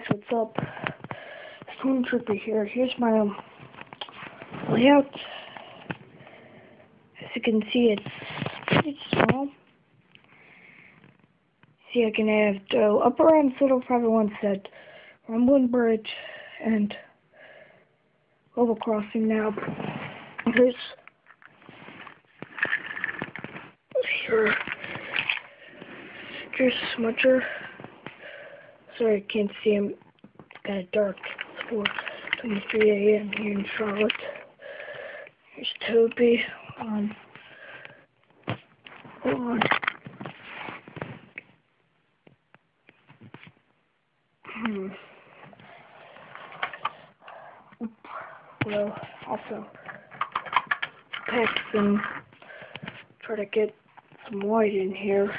What's up? Stone Trooper here. Here's my layout. As you can see, it's pretty small. See, I can have the upper end little 501 set, Rumbling Bridge, and level crossing now. Here's Smudger. Sorry, I can't see him. It's kind of dark. It's 4:23 a.m. here in Charlotte. Here's Toby. Hold on. Well, also Paxton. Try to get some light in here.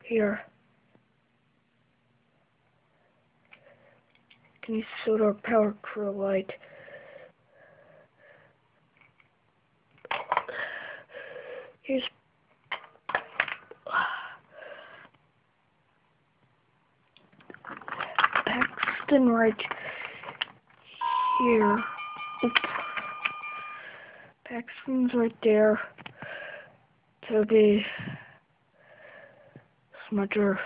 Here. Can you see our power crew light? Here's Paxton right here. Oop. Paxton's right there. Toby. Smudger.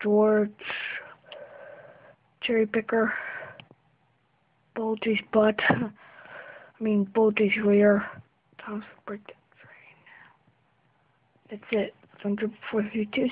George. Cherry Picker. Bulgy's butt. Bulgy's rear. Tom's break the train. That's it. 100 432.